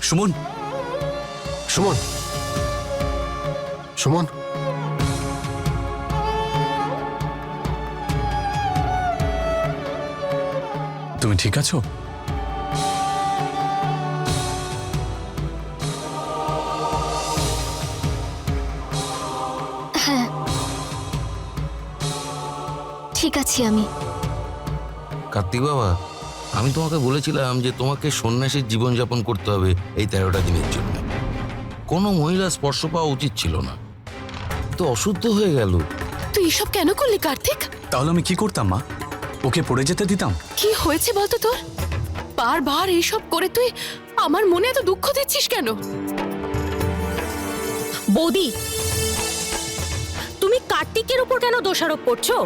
সুমন, সুমন, সুমন, তুমি ঠিক আছো? হ্যাঁ, ঠিক আছি আমি। কার্তিক বাবা, আমি তোমাকে বলেছিলাম যে তোমাকে সন্ন্যাসীর জীবনযাপন করতে হবে এই 13টা দিনের জন্য। কোনো মহিলা স্পর্শ পাওয়া উচিত ছিল না, তো অশুদ্ধ হয়ে গেল। তুই এসব কেন করলি কার্তিক? তাহলে আমি কি করতাম মা? ওকে পড়ে যেতে দিতাম? কি হয়েছে বলতো তোর? বারবার এইসব করে তুই আমার মনে এত দুঃখ দিচ্ছিস কেন? বৌদি, তুমি কার্তিকের উপর কেন দোষারোপ করছো?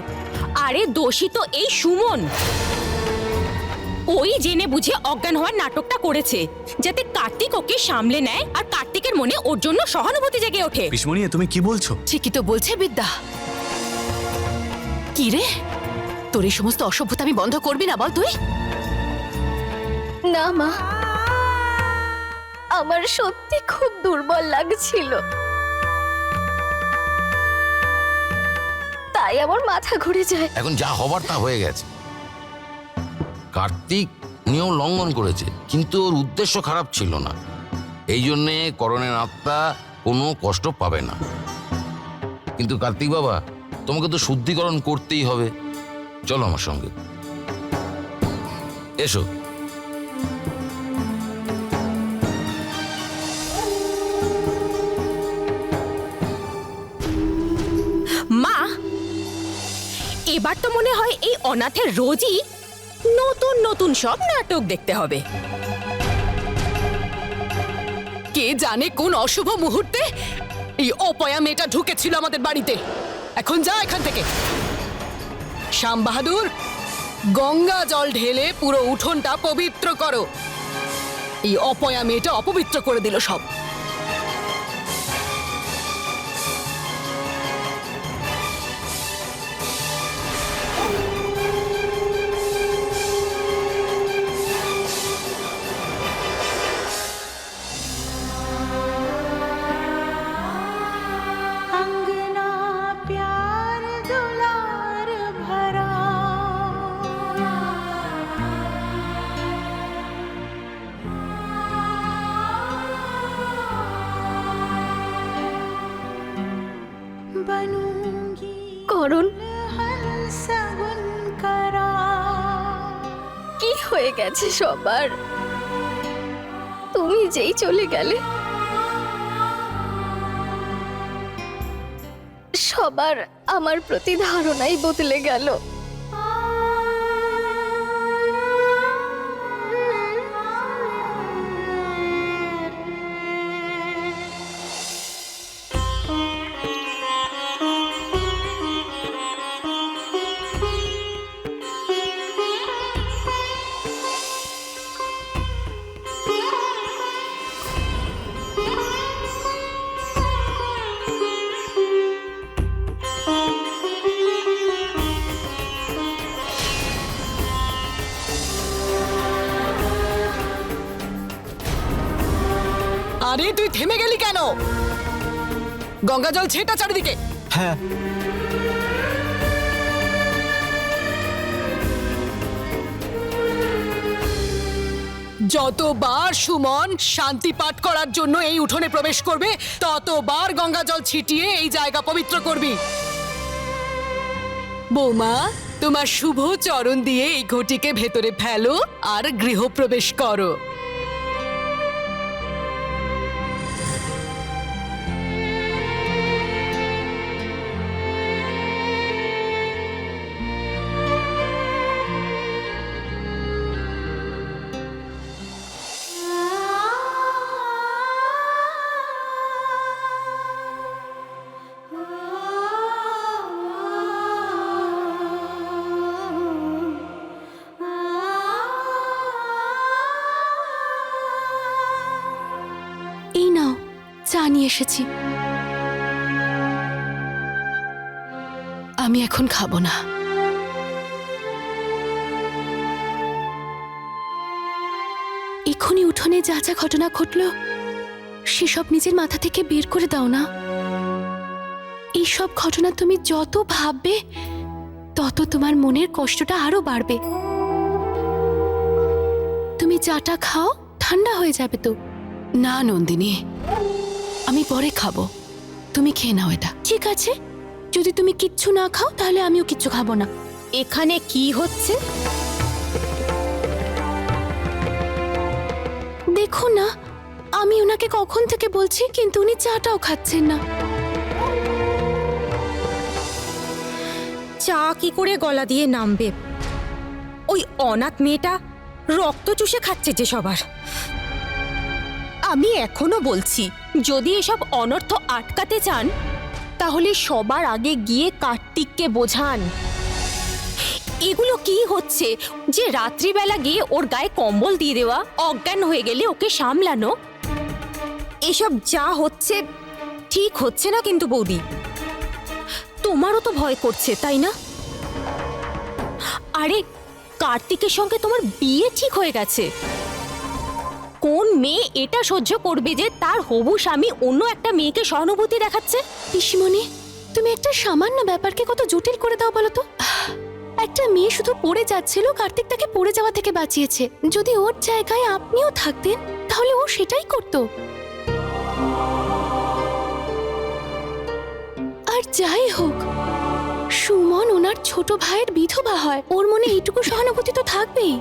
আরে দোষী তো এই সুমন। ওই জেনে বুঝে অজ্ঞান হওয়ার নাটকটা করেছে, যাতে কার্তিক ওকে সামলে নেয় আর কার্তিকের মনে ওর জন্য সহানুভূতি জেগে ওঠে। পিসমণি, তুমি কি বলছো? ঠিকই তো বলছে বিদ্যা। কি রে, তোর এই সমস্ত অসভ্যতা আমি বন্ধ করবি না বল তুই? না মা, আমার সত্যি খুব দুর্বল লাগছিল, তাই আমার মাথা ঘুরে যায়। এখন যা হবার তা হয়ে গেছে। কার্তিক নিয়ম লঙ্ঘন করেছে, কিন্তু ওর উদ্দেশ্য খারাপ ছিল না। এই জন্যে করণের আত্মা কোনো কষ্ট পাবে না। কিন্তু কার্তিক বাবা, তোমাকে তো শুদ্ধিকরণ করতেই হবে। চলো আমার সঙ্গে, এসো। মা, এবার তো মনে হয় এই অনাথের রোজই নতুন নতুন সব নাটক দেখতে হবে। কে জানে কোন অশুভ মুহূর্তে এই অপয়া মেয়েটা ঢুকেছিল আমাদের বাড়িতে। এখন যা এখান থেকে। শ্যাম বাহাদুর, গঙ্গা জল ঢেলে পুরো উঠোনটা পবিত্র করো। এই অপয়া মেয়েটা অপবিত্র করে দিল সব। अंगना प्यार दुलार भरा, बनूंगी করণ, हंस करा। কি হয়ে গেছে সবার? তুমি যেই চলে গেলে সবার আমার প্রতি ধারণাই বদলে গেল। আরে তুই থেমে গেলি কেন? গঙ্গা জল ছেটা চারিদিকে। হ্যাঁ, যতবার সুমন শান্তি পাঠ করার জন্য এই উঠোনে প্রবেশ করবে, ততবার গঙ্গা জল ছিটিয়ে এই জায়গা পবিত্র করবি। বৌমা, তোমার শুভ চরণ দিয়ে এই ঘটিকে ভেতরে ফেলো আর গৃহপ্রবেশ করো। এই নাও, চা নিয়ে এসেছি। আমি এখন খাবো না। এই এক্ষুনি উঠোনে যা যা ঘটনা ঘটলো সেসব নিজের মাথা থেকে বের করে দাও না। এইসব ঘটনা তুমি যত ভাববে তত তোমার মনের কষ্টটা আরো বাড়বে। তুমি চাটা খাও, ঠান্ডা হয়ে যাবে তো। না নন্দিনী, আমি পরে খাবো, তুমি খেয়ে নাও এটা। ঠিক আছে, যদি তুমি কিচ্ছু না খাও তাহলে আমিও কিচ্ছু খাবো না। এখানে কি হচ্ছে? দেখো না, আমি ওনাকে কখন থেকে বলছি কিন্তু উনি চাটাও খাচ্ছেন না। চা কি করে গলা দিয়ে নামবে? ওই অনাথ মেয়েটা রক্ত চুষে খাচ্ছে যে সবার। আমি এখনো বলছি, যদি এসব অনর্থ আটকাতে চান তাহলে সবার আগে গিয়ে কার্তিককে বোঝান। এগুলো কি হচ্ছে যে রাত্রিবেলা গিয়ে ওর গায়ে কম্বল দিয়ে দেওয়া, অজ্ঞান হয়ে গেলে ওকে সামলানো, এসব যা হচ্ছে ঠিক হচ্ছে না কিন্তু বৌদি। তোমারও তো ভয় করছে তাই না? আরে কার্তিকের সঙ্গে তোমার বিয়ে ঠিক হয়ে গেছে। কোন মেয়ে এটা সহ্য করবে যে তার হবু স্বামী অন্য একটা মেয়েকে সহানুভূতি দেখাচ্ছে? পিসিমণি, তুমি একটা সামান্য ব্যাপারকে কত জটিল করে দাও বলো তো। একটা মেয়ে শুধু পড়ে যাচ্ছিল, কার্তিক তাকে পড়ে যাওয়া থেকে বাঁচিয়েছে। যদি ওর জায়গায় আপনিও থাকতেন তাহলে ও সেটাই করতো। আর যাই হোক, সুমন ওনার ছোট ভাইয়ের বিধবা হয়, ওর মনে এইটুকু সহানুভূতি তো থাকবেই।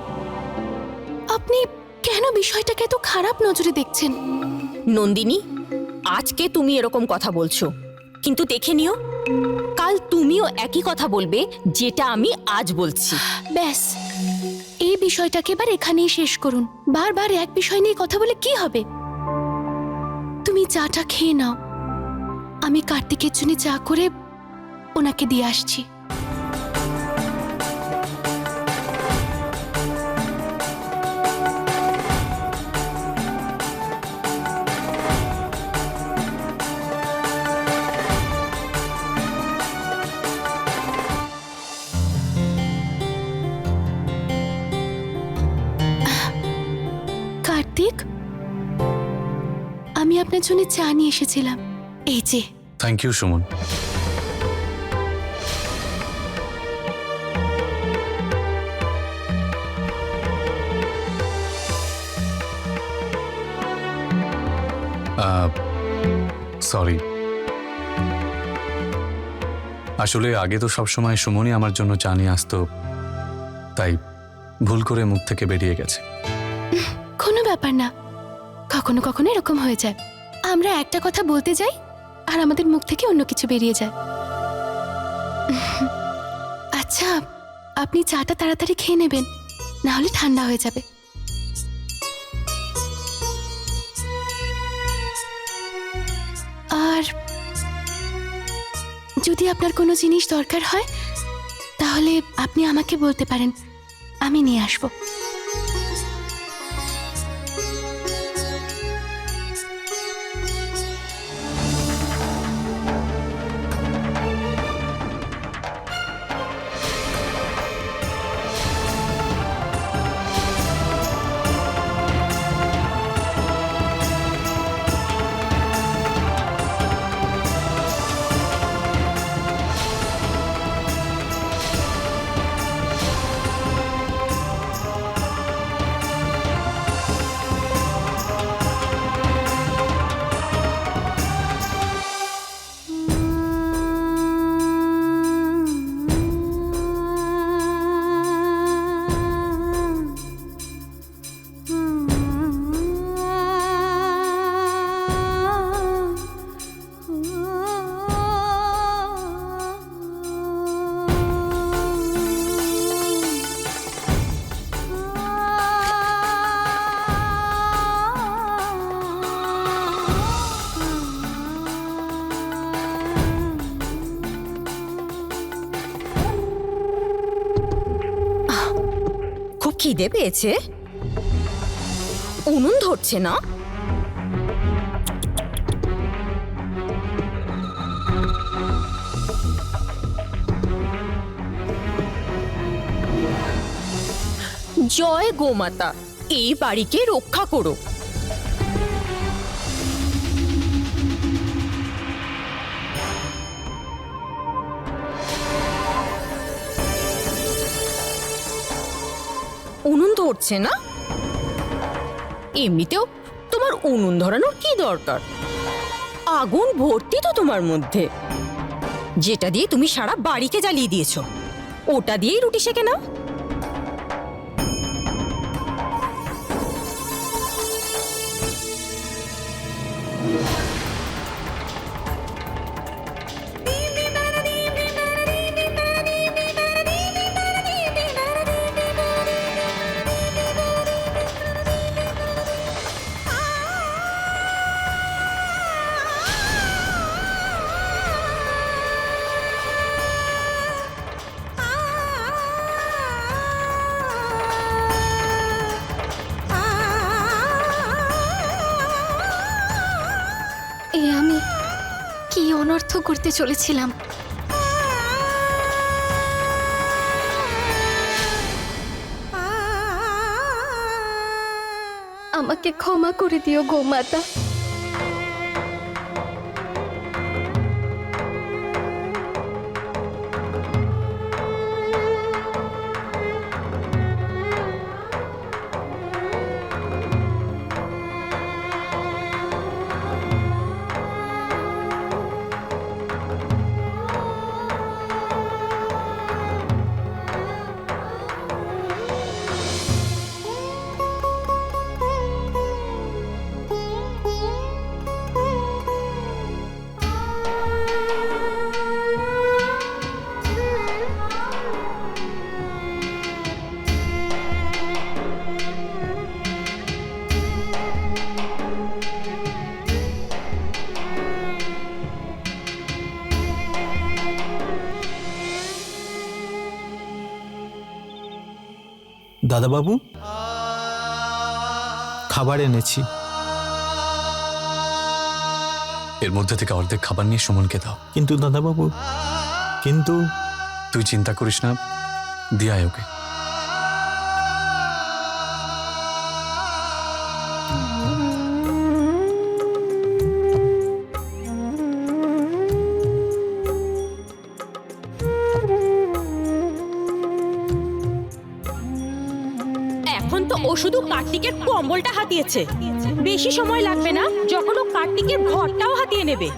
আপনি কেন বিষয়টাকে এত খারাপ নজরে দেখছেন? নন্দিনী, আজকে তুমি এরকম কথা বলছো, কিন্তু দেখে নিও কাল তুমিও একই কথা বলবে যেটা আমি আজ বলছি। ব্যাস, এই বিষয়টাকে এবার এখানেই শেষ করুন। বারবার এক বিষয় নিয়ে কথা বলে কি হবে? তুমি চাটা খেয়ে নাও, আমি কার্তিকের জন্য চা করে ওনাকে দিয়ে আসছি। কার্তিক, আমি আপনার জন্য চা নিয়ে এসেছিলাম, এই যে। Thank you Suman. সরি, আসলে আগে তো সবসময় সুমনই আমার জন্য চা নিয়ে আসতো, তাই ভুল করে মুখ থেকে বেরিয়ে গেছে। কোনো ব্যাপার না, কখনো কখনো এরকম হয়ে যায়। আমরা একটা কথা বলতে যাই আর আমাদের মুখ থেকে অন্য কিছু বেরিয়ে যায়। আচ্ছা, আপনি চাটা তাড়াতাড়ি খেয়ে নেবেন, না হলে ঠান্ডা হয়ে যাবে। আর যদি আপনার কোনো জিনিস দরকার হয় তাহলে আপনি আমাকে বলতে পারেন, আমি নিয়ে আসবো। খিদে পেয়েছে? উনুন ধরছে না? জয় গোমাতা, এই বাড়িকে রক্ষা করো। উনুন ধরছে না? এমনিতেও তোমার উনুন ধরানোর কি দরকার? আগুন ভর্তি তো তোমার মধ্যে, যেটা দিয়ে তুমি সারা বাড়িকে জ্বালিয়ে দিয়েছো। ওটা দিয়েই রুটি সেকে নাও। এ আমি কি অনর্থ করতে চলেছিলাম। আমাকে ক্ষমা করে দিও গোমাতা। দাদাবাবু, খাবার এনেছি। এর মধ্যে থেকে অর্ধেক খাবার নিয়ে সুমনকে দাও। কিন্তু দাদাবাবু, কিন্তু তুই চিন্তা করিস না, দিয়ে আয় ওকে। এখন তো ও শুধু কার্তিকের কম্বলটা হাতিয়েছে, বেশি সময় লাগবে না যখন ও কার্তিকের ঘরটাও হাতিয়ে নেবে।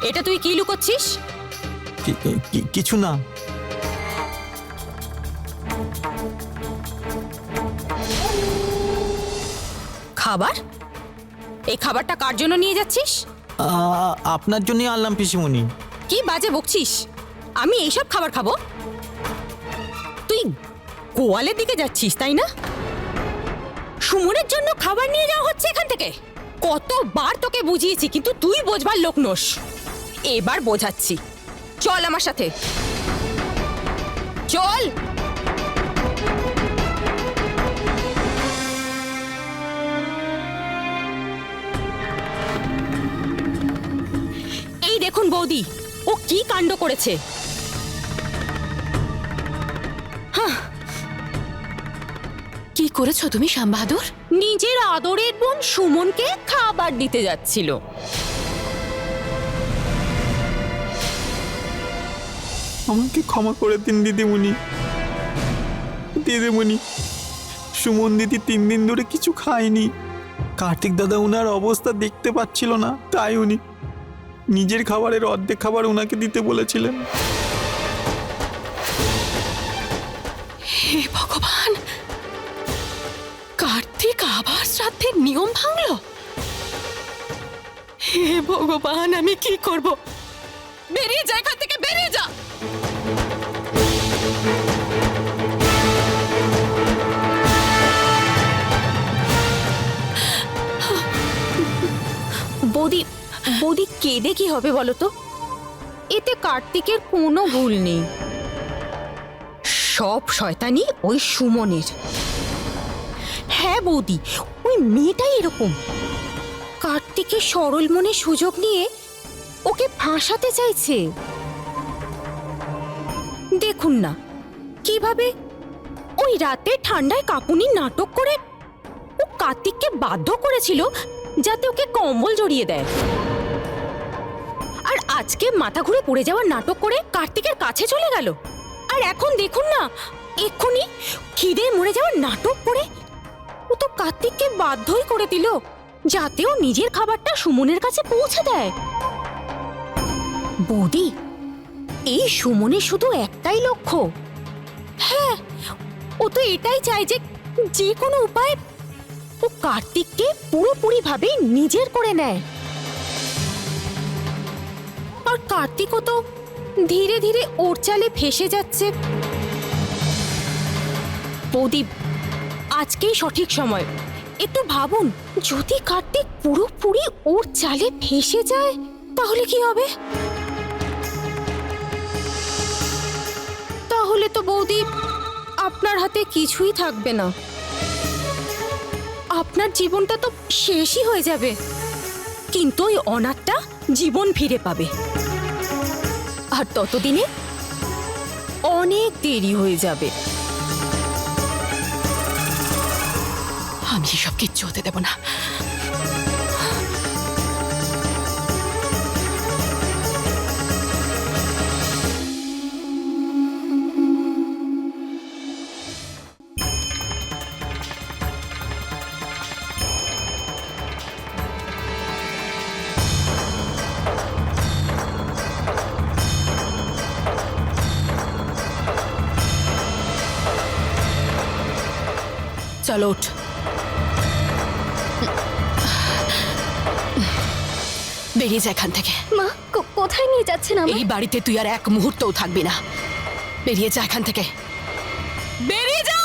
এটা তুই কি লুকোচ্ছিস? কিছু না। খাবার? এই খাবারটা কার জন্য নিয়ে যাচ্ছিস? আপনার জন্যই আনলাম পিসিমণি। কি বাজে বকছিস? আমি এইসব খাবার খাবো? তুই গোয়ালের দিকে যাচ্ছিস তাই না? সুমনের জন্য খাবার নিয়ে যাওয়া হচ্ছে এখান থেকে। কতবার তোকে বুঝিয়েছি, কিন্তু তুই বোঝবার লোক নোস। এবার বোঝাচ্ছি, চল আমার সাথে, চল। এই দেখুন বৌদি, ও কি কাণ্ড করেছে। কি করেছো তুমি শ্যামবাহাদুর? নিজের আদরের বোন সুমনকে খাবার দিতে যাচ্ছিল। আমাকে ক্ষমা করে দিন দিদিমণি। দিদিমণি, সুমন দিদি 3 দিন ধরে কিছু খায়নি। কার্তিক দাদা উনার অবস্থা দেখতে পাচ্ছিল না, তাই উনি নিজের খাবারের অর্ধেক খাবার ওনাকে দিতে বলেছিলেন। হে ভগবান, কার্তিক আবার শ্রাদ্ধের নিয়ম ভাঙলো। হে ভগবান, আমি কি করব? বেরিয়ে যা এখান থেকে, বেরিয়ে যা। বৌদি, বৌদি কেঁদে কি হবে বলো তো? এতে কার্তিকের কোনো ভুল নেই। সব শয়তানি ওই সুমনের। হ্যাঁ বৌদি, ওই মেয়েটাই এরকম। কার্তিকের সরল মনে সুযোগ নিয়ে ওকে ফাঁসাতে চাইছে। দেখুন না কিভাবে ওই রাতে ঠান্ডায় কাঁপুনি নাটক করে ও কার্তিককে বাধ্য করেছিল যাতে ওকে কম্বল জড়িয়ে দেয়। আর আজকে মাথা ঘুরে পড়ে যাওয়ার নাটক করে কার্তিকের কাছে চলে গেল। আর এখন দেখুন না, এক্ষুনি খিদে মরে যাওয়ার নাটক করে ও তো কার্তিককে বাধ্যই করে দিল যাতে ও নিজের খাবারটা সুমনের কাছে পৌঁছে দেয়। বৌদি, এই সুমনের শুধু একটাই লক্ষ্য। হ্যাঁ, ও তো এটাই চায় যে যে কোনো উপায়ে ও কার্তিককে পুরোপুরিভাবে নিজের করে নেয়। আর কার্তিকও তো ধীরে ধীরে ওর চালে ফেসে যাচ্ছে। বৌদি, আজকেই সঠিক সময়। একটু ভাবুন, যদি কার্তিক পুরোপুরি ওর চালে ফেসে যায় তাহলে কি হবে? তাহলে তো বৌদি আপনার হাতে কিছুই থাকবে না। আপনার জীবনটা তো শেষই হয়ে যাবে, কিন্তু ওই অনাথটা জীবন ফিরে পাবে। আর ততদিনে অনেক দেরি হয়ে যাবে। আমি এসব কিচ্ছু হতে দেব না। চলো ওঠ। বেরিয়ে যা এখান থেকে। মা, কোথায় নিয়ে যাচ্ছেন এই বাড়িতে তুই আর এক মুহূর্তও থাকবি না। বেরিয়ে যা এখান থেকে, বেরিয়ে যা।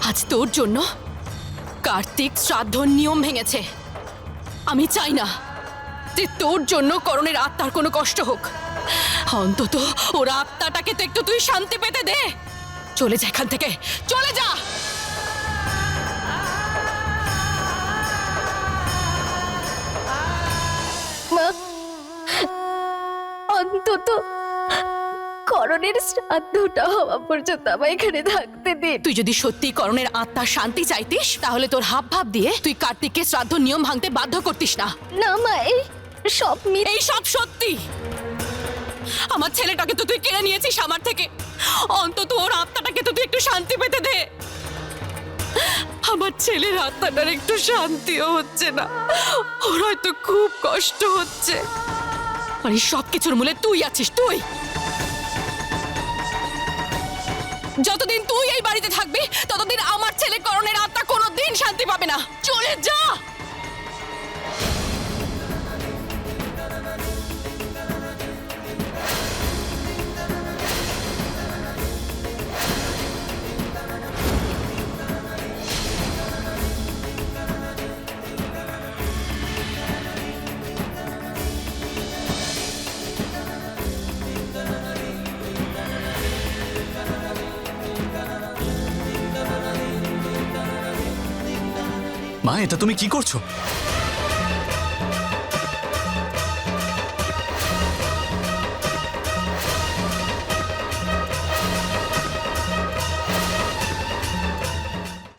আজ তোর জন্য কার্তিক শ্রাদ্ধর নিয়ম ভেঙেছে। আমি চাই না যে তোর জন্য করণের আত্মার কোনো কষ্ট হোক। অন্তত ওর আত্মাটাকে তো একটু তুই শান্তি পেতে দে। চলে যা এখান থেকে, চলে যা। মা, অন্তত করণের শ্রাদ্ধটা হওয়া পর্যন্ত আমায় এখানে থাকতে দিন। তুই যদি সত্যি করণের আত্মার শান্তি চাইতিস তাহলে তোর হাব ভাব দিয়ে তুই কার্তিককে শ্রাদ্ধ নিয়ম ভাঙতে বাধ্য করতিস না। না মা, এই সব এই সব সত্যি। আমার ছেলেটাকে তো তুই কেড়ে নিয়েছিস আমার থেকে। অন্তত ওর আত্মাটাকে তো তুই একটু শান্তি পেতে দে। আমার ছেলের আত্মাটার একটু শান্তিও হচ্ছে না। ওর হয়তো খুব কষ্ট হচ্ছে। আর এই সব কিছুর মূলে তুই আছিস। তুই যতদিন তুই এই বাড়িতে থাকবি ততদিন আমার ছেলে করণের আত্মা কোনোদিন শান্তি পাবে না। চলে যা। মা, এটা তুমি কি করছো?